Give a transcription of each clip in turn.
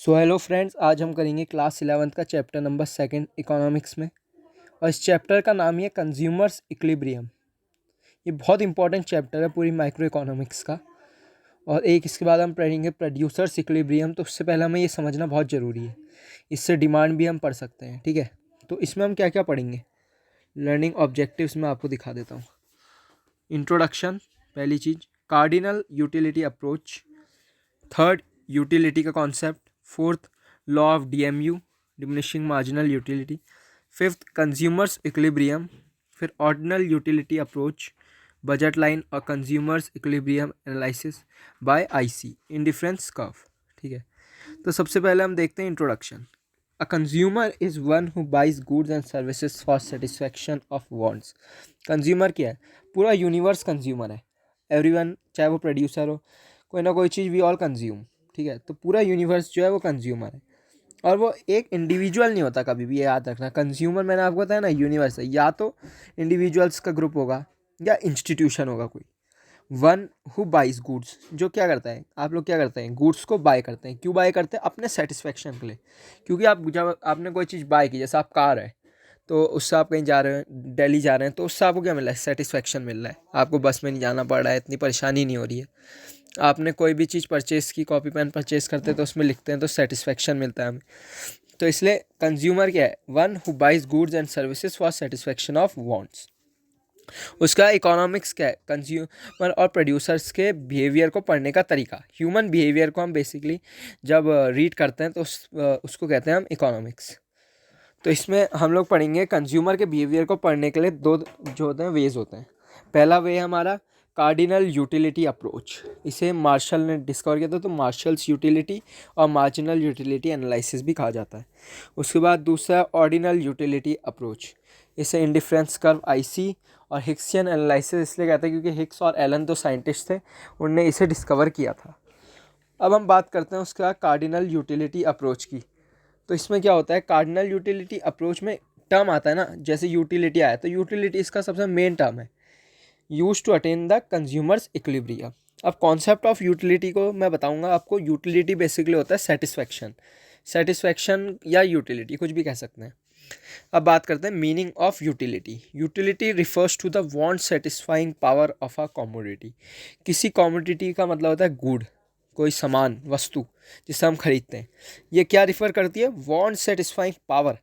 So hello friends, आज हम करेंगे क्लास 11th का चैप्टर नंबर 2 इकोनॉमिक्स में। और इस चैप्टर का नाम ही है कंज्यूमर्स इक्विलिब्रियम। ये बहुत इंपॉर्टेंट चैप्टर है पूरी माइक्रो इकोनॉमिक्स का। और एक इसके बाद हम पढ़ेंगे प्रोड्यूसर्स इक्विलिब्रियम। तो उससे पहले हमें ये समझना बहुत ज़रूरी है, इससे डिमांड भी हम पढ़ सकते हैं। ठीक है, तो इसमें हम क्या क्या पढ़ेंगे, लर्निंग ऑब्जेक्टिव्स में आपको दिखा देता हूँ। इंट्रोडक्शन पहली चीज़, cardinal utility approach, third utility का concept, fourth law of DMU diminishing marginal utility, fifth consumer's equilibrium, फिर ordinal utility approach, budget line और consumer's equilibrium analysis by IC indifference curve. ठीक है, तो सबसे पहले हम देखते हैं introduction. A consumer is one who buys goods and services for satisfaction of wants. Consumer क्या है? पूरा यूनिवर्स कंज्यूमर है। एवरीवन, चाहे वो प्रोड्यूसर हो, कोई ना कोई चीज़ वी ऑल कंज्यूम। ठीक है, तो पूरा यूनिवर्स जो है वो कंज्यूमर है। और वो एक इंडिविजुअल नहीं होता कभी भी, ये याद रखना। कंज्यूमर मैंने आपको बताया ना, यूनिवर्स है। या तो इंडिविजुअल्स का ग्रुप होगा या इंस्टीट्यूशन होगा कोई। वन हु बाइज गुड्स, जो क्या करता है, आप लोग क्या करते हैं, गुड्स को बाय करते हैं। क्यों बाय करते हैं? अपने सेटिस्फेक्शन के लिए। क्योंकि आप जब आपने कोई चीज़ बाय की, जैसे आप कार है, तो उससे आप कहीं जा रहे हैं, दिल्ली जा रहे हैं, तो उससे आपको क्या मिल रहा है? सेटिस्फेक्शन मिल रहा है। आपको बस में नहीं जाना पड़ रहा है, इतनी परेशानी नहीं हो रही है। आपने कोई भी चीज़ परचेज़ की, कॉपी पेन परचेज़ करते हैं तो उसमें लिखते हैं तो सेटिस्फेक्शन मिलता है हमें। तो इसलिए कंज्यूमर क्या है? One who buys goods and services for satisfaction of wants. उसका इकोनॉमिक्स क्या है? कंज्यूमर और प्रोड्यूसर्स के बिहेवियर को पढ़ने का तरीका। ह्यूमन बिहेवियर को हम बेसिकली जब रीड करते हैं तो उसको कहते हैं हम इकोनॉमिक्स। तो इसमें हम लोग पढ़ेंगे कंज्यूमर के बिहेवियर को पढ़ने के लिए दो जो होते हैं वेज होते हैं। पहला वे हमारा कार्डिनल यूटिलिटी अप्रोच। इसे मार्शल ने डिस्कवर किया था, तो मार्शल्स यूटिलिटी और मार्जिनल यूटिलिटी एनालिसिस भी कहा जाता है। उसके बाद दूसरा ऑर्डिनल यूटिलिटी अप्रोच। इसे इंडिफरेंस कर्व आईसी और हिक्सियन एनालिसिस इसलिए कहते हैं क्योंकि हिक्स और एलन दो साइंटिस्ट थे, उनने इसे डिस्कवर किया था। अब हम बात करते हैं उसका कार्डिनल यूटिलिटी अप्रोच की। तो इसमें क्या होता है, कार्डिनल यूटिलिटी अप्रोच में टर्म आता है ना, जैसे यूटिलिटी आया, तो यूटिलिटी इसका सबसे मेन टर्म है, use to attain the consumers equilibrium. अब कॉन्सेप्ट ऑफ यूटिलिटी को मैं बताऊंगा आपको। यूटिलिटी बेसिकली होता है सेटिस्फैक्शन। सेटिस्फैक्शन या यूटिलिटी कुछ भी कह सकते हैं। अब बात करते हैं meaning of utility. Utility refers to the want satisfying power of a commodity. किसी कमोडिटी का मतलब होता है गुड, कोई सामान, वस्तु जिसे हम खरीदते हैं। ये क्या रिफ़र करती है? Want satisfying power.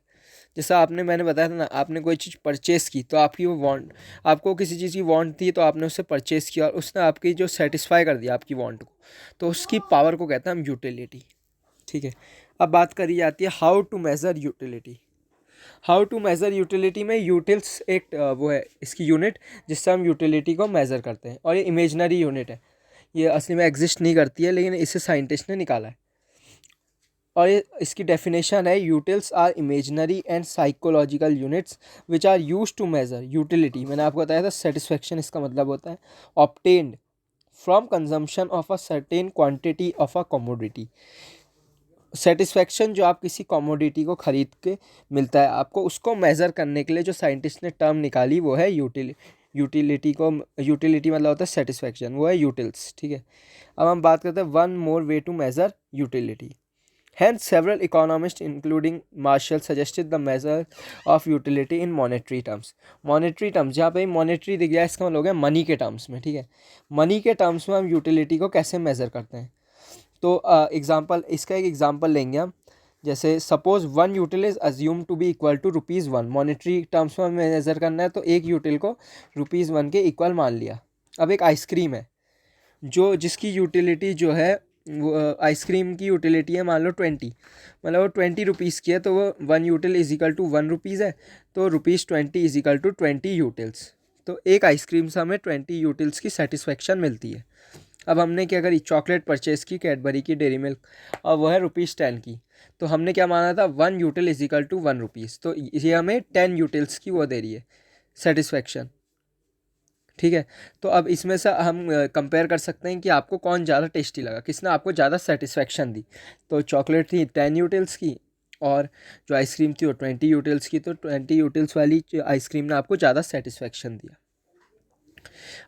जैसा मैंने बताया था ना, आपने कोई चीज़ परचेज़ की तो आपकी वो वांट, आपको किसी चीज़ की वांट थी तो आपने उससे परचेज़ किया और उसने आपकी जो सेटिस्फाई कर दिया आपकी वांट को, तो उसकी पावर को कहते हैं हम यूटिलिटी। ठीक है, अब बात करी जाती है how to measure utility. How to measure utility में यूटिल्स एक वो है इसकी यूनिट, जिससे हम यूटिलिटी को मेज़र करते हैं। और ये इमेजनरी यूनिट है, ये असली में एग्जिस्ट नहीं करती है, लेकिन इसे साइंटिस्ट ने निकाला है। और ये इसकी डेफिनेशन है, utils are imaginary and psychological units which are use to measure utility. मैंने आपको बताया था सेटिस्फेक्शन इसका मतलब होता है obtained from consumption of a certain quantity of a commodity. Satisfaction जो आप किसी कमोडिटी को खरीद के मिलता है आपको, उसको मेज़र करने के लिए जो साइंटिस्ट ने टर्म निकाली वो है यूटिलिटी को। यूटिलिटी मतलब होता है सेटिस्फेक्शन, वो है यूटिल्स। ठीक है, अब हम बात करते हैं one more way to measure utility. Hence, several economists, including Marshall, suggested the measure of utility in monetary terms. Monetary terms, जहाँ पे monetary दिख गया इसका मतलब हो गया मनी के टर्म्स में। ठीक है, मनी के टर्म्स में हम यूटिलिटी को कैसे मेज़र करते हैं? तो एग्जांपल, इसका एक एग्जांपल लेंगे हम। जैसे suppose one util is assume to be equal to ₹1। Monetary terms में हमें मेज़र करना है, तो एक यूटिल को ₹1 के इक्वल मान लिया। अब एक आइसक्रीम है जो जिसकी यूटिलिटी जो है, वो आइसक्रीम की यूटिलिटी है मान लो 20, मतलब वो 20 रुपीज़ की है, तो वो one util is equal to ₹1 है, तो ₹20 इज इक्वल टू 20 यूटिल्स। तो एक आइसक्रीम से हमें 20 यूटिल्स की सेटिस्फेक्शन मिलती है। अब हमने क्या करी, चॉकलेट परचेज़ की कैडबरी की, डेयरी मिल्क, और वह है ₹10 की। तो हमने क्या माना था, one util is equal to ₹1, तो ये हमें 10 यूटिल्स की वो दे रही है सेटिस्फेक्शन। ठीक है, तो अब इसमें से हम कंपेयर कर सकते हैं कि आपको कौन ज़्यादा टेस्टी लगा, किसने आपको ज़्यादा सेटिस्फेक्शन दी। तो चॉकलेट थी 10 यूटिल्स की और जो आइसक्रीम थी वो 20 यूटिल्स की, तो 20 यूटिल्स वाली आइसक्रीम ने आपको ज़्यादा सेटिस्फेक्शन दिया।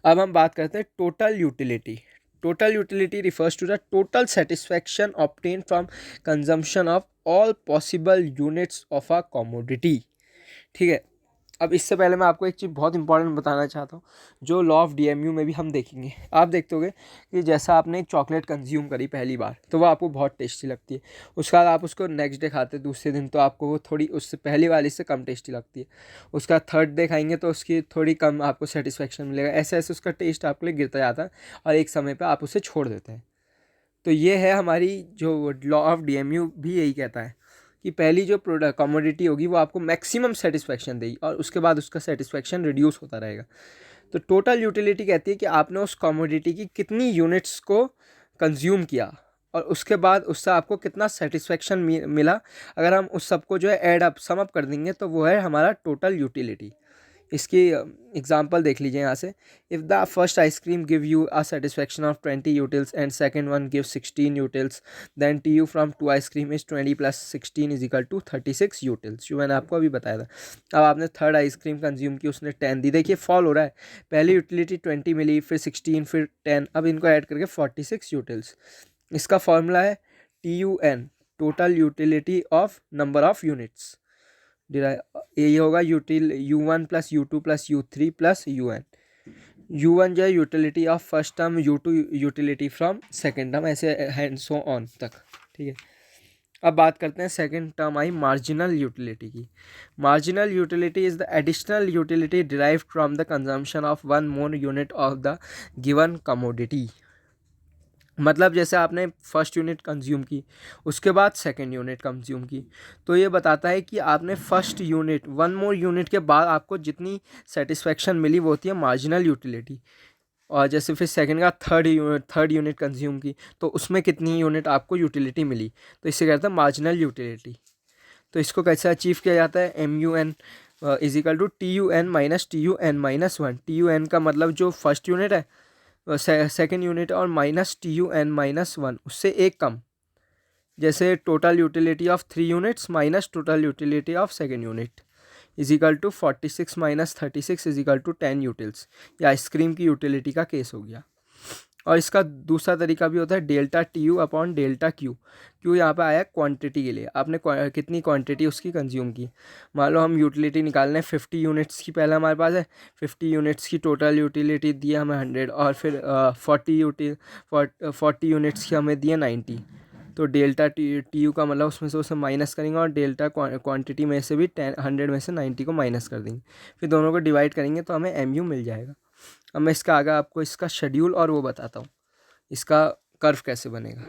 अब हम बात करते हैं total utility. Total utility refers to the total satisfaction obtain from consumption of all possible units of a commodity. ठीक है, अब इससे पहले मैं आपको एक चीज़ बहुत इंपॉर्टेंट बताना चाहता हूँ, जो लॉ ऑफ डीएमयू में भी हम देखेंगे। आप देखते होगे कि जैसा आपने एक चॉकलेट कंज्यूम करी पहली बार तो वो आपको बहुत टेस्टी लगती है, उसके बाद आप उसको नेक्स्ट डे खाते दूसरे दिन तो आपको वो थोड़ी उससे पहली वाली से कम टेस्टी लगती है, उसका थर्ड डे खाएंगे तो उसकी थोड़ी कम आपको सेटिस्फेक्शन मिलेगा, ऐसे ऐसे उसका टेस्ट आपके लिए गिरता जाता है और एक समय पर आप उसे छोड़ देते हैं। तो ये है हमारी जो लॉ ऑफ डीएमयू भी यही कहता है कि पहली जो प्रोडक्ट कमोडिटी होगी वो आपको मैक्सिमम सेटिस्फैक्शन देगी और उसके बाद उसका सेटिस्फैक्शन रिड्यूस होता रहेगा। तो टोटल यूटिलिटी कहती है कि आपने उस कमोडिटी की कितनी यूनिट्स को कंज्यूम किया और उसके बाद उससे आपको कितना सेटिस्फैक्शन मिला। अगर हम उस सबको जो है ऐड अप सम अप कर देंगे तो वो है हमारा टोटल यूटिलिटी। इसकी एग्जांपल देख लीजिए यहाँ से, if the first ice cream give you a satisfaction of 20 utils and second one give 16 utils then T U from 2 ice cream is 20 + 16 is equal to 36 utils, जो मैंने आपको अभी बताया था। अब आपने थर्ड आइसक्रीम कंज्यूम की, उसने 10 दी। देखिए फॉल हो रहा है, पहली यूटिलिटी 20 मिली, फिर 16, फिर 10, अब इनको ऐड करके 46 यूटिल्स। इसका फॉर्मूला है TUN, total utility of number of units. ये होगा U1 + U2 + U3 + UN। U1 जो है utility of first term, U2 utility from second term, ऐसे हैंड सो ऑन तक। ठीक है, अब बात करते हैं सेकेंड टर्म आई मार्जिनल यूटिलिटी की। Marginal utility is the additional utility derived from the consumption of 1 more unit of the given commodity. मतलब जैसे आपने फर्स्ट यूनिट कंज्यूम की, उसके बाद सेकंड यूनिट कंज्यूम की, तो ये बताता है कि आपने फर्स्ट यूनिट 1 मोर यूनिट के बाद आपको जितनी सेटिस्फेक्शन मिली वो होती है मार्जिनल यूटिलिटी। और जैसे फिर सेकंड का थर्ड यूनिट कंज्यूम की तो उसमें कितनी यूनिट आपको यूटिलिटी मिली, तो इससे कहते हैं मार्जिनल यूटिलिटी। तो इसको कैसे अचीव किया जाता है, MUN is equal to TUN - TUN-1। TUN का मतलब जो फर्स्ट यूनिट है सेकेंड यूनिट और -TUN-1 उससे एक कम। जैसे total utility of 3 units minus total utility of second unit is equal to 46 - 36 is equal to 10 utils. ये आइसक्रीम की यूटिलिटी का केस हो गया। और इसका दूसरा तरीका भी होता है delta TU upon delta Q। क्यों यहाँ पे आया क्वांटिटी के लिए, आपने कितनी क्वांटिटी उसकी कंज्यूम की। मान लो हम यूटिलिटी निकालने हैं 50 यूनिट्स की, पहले हमारे पास है 50 यूनिट्स की टोटल यूटिलिटी दी है हमें 100 और फिर 40 यूनिट्स की हमें दी है 90। तो डेल्टा TU का मतलब उसमें से उसे माइनस करेंगे और डेल्टा क्वांटिटी में से भी 100 में से 90 को माइनस कर देंगे, फिर दोनों को डिवाइड करेंगे तो हमें MU मिल जाएगा। अब मैं इसका आगे आपको इसका शेड्यूल और वो बताता हूँ, इसका कर्व कैसे बनेगा।